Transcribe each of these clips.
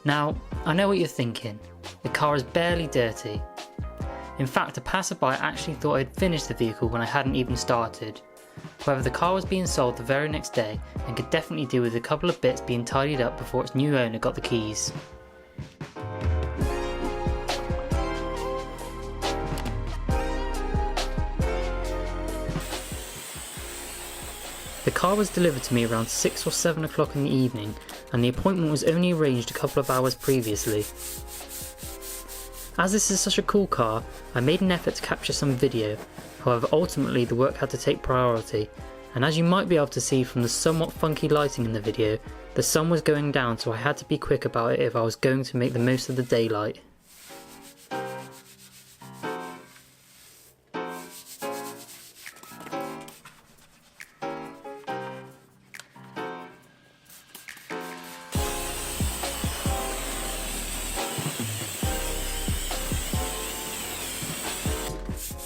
Now, I know what you're thinking, the car is barely dirty. In fact, a passerby actually thought I'd finished the vehicle when I hadn't even started. However, the car was being sold the very next day and could definitely do with a couple of bits being tidied up before its new owner got the keys. The car was delivered to me around 6 or 7 o'clock in the evening, and the appointment was only arranged a couple of hours previously. As this is such a cool car, I made an effort to capture some video. However, ultimately the work had to take priority, and as you might be able to see from the somewhat funky lighting in the video, the sun was going down, so I had to be quick about it if I was going to make the most of the daylight.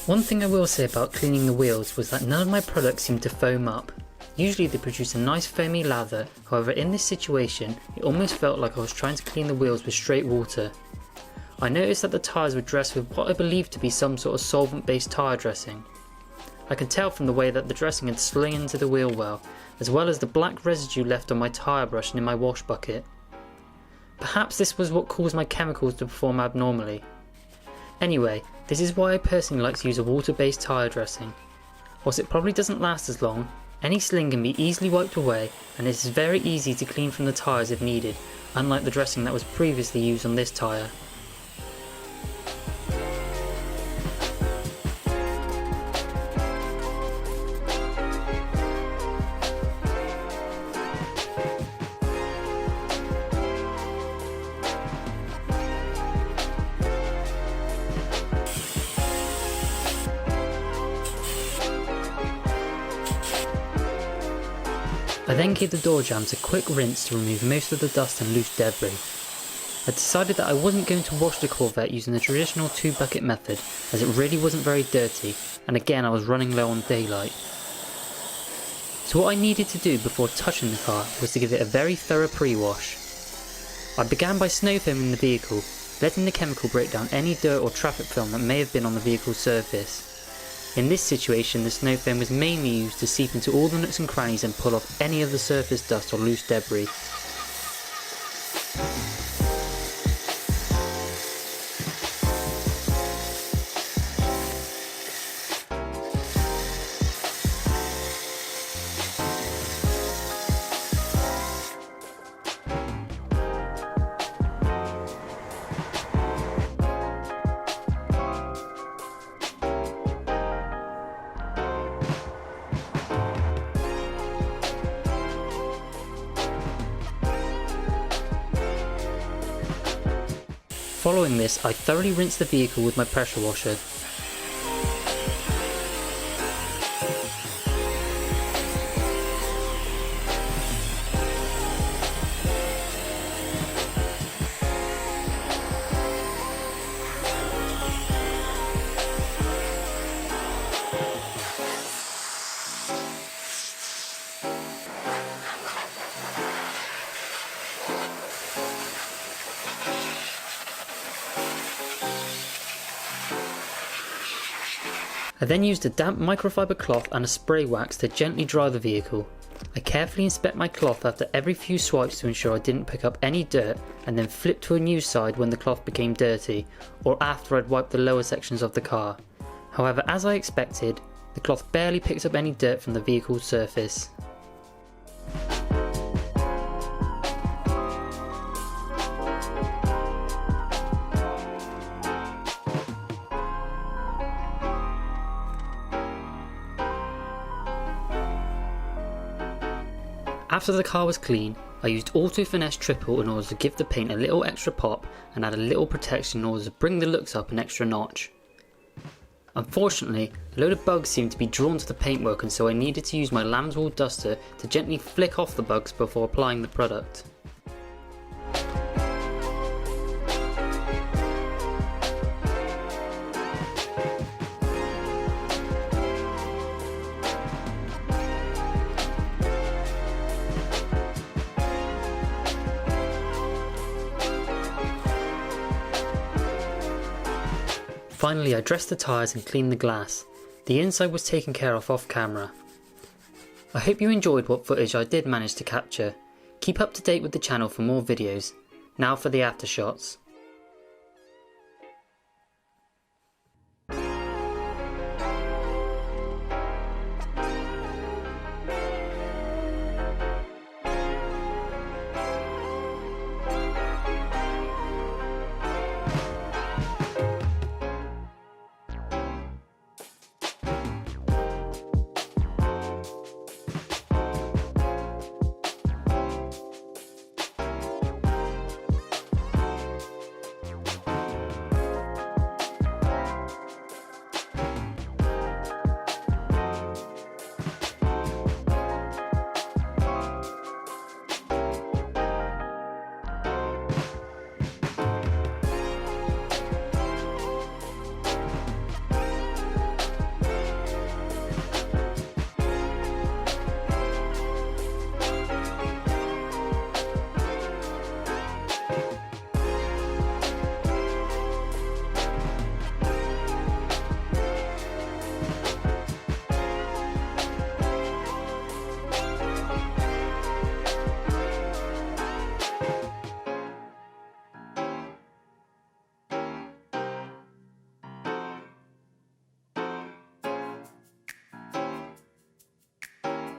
One thing I will say about cleaning the wheels was that none of my products seemed to foam up. Usually they produce a nice foamy lather, however in this situation it almost felt like I was trying to clean the wheels with straight water. I noticed that the tyres were dressed with what I believed to be some sort of solvent based tyre dressing. I could tell from the way that the dressing had slung into the wheel well, as well as the black residue left on my tyre brush and in my wash bucket. Perhaps this was what caused my chemicals to perform abnormally. Anyway, this is why I personally like to use a water-based tyre dressing. Whilst it probably doesn't last as long, any sling can be easily wiped away and it is very easy to clean from the tyres if needed, unlike the dressing that was previously used on this tyre. I then gave the door jambs a quick rinse to remove most of the dust and loose debris. I decided that I wasn't going to wash the Corvette using the traditional 2-bucket method, as it really wasn't very dirty, and again I was running low on daylight. So what I needed to do before touching the car was to give it a very thorough pre-wash. I began by snow foaming the vehicle, letting the chemical break down any dirt or traffic film that may have been on the vehicle's surface. In this situation, the snow foam was mainly used to seep into all the nooks and crannies and pull off any of the surface dust or loose debris. Following this, I thoroughly rinsed the vehicle with my pressure washer. I then used a damp microfiber cloth and a spray wax to gently dry the vehicle. I carefully inspect my cloth after every few swipes to ensure I didn't pick up any dirt, and then flip to a new side when the cloth became dirty, or after I'd wiped the lower sections of the car. However, as I expected, the cloth barely picked up any dirt from the vehicle's surface. After the car was clean, I used Auto Finesse Triple in order to give the paint a little extra pop and add a little protection in order to bring the looks up an extra notch. Unfortunately, a load of bugs seemed to be drawn to the paintwork, and so I needed to use my lamb's wool duster to gently flick off the bugs before applying the product. Finally, I dressed the tyres and cleaned the glass. The inside was taken care of off camera. I hope you enjoyed what footage I did manage to capture. Keep up to date with the channel for more videos. Now for the after shots.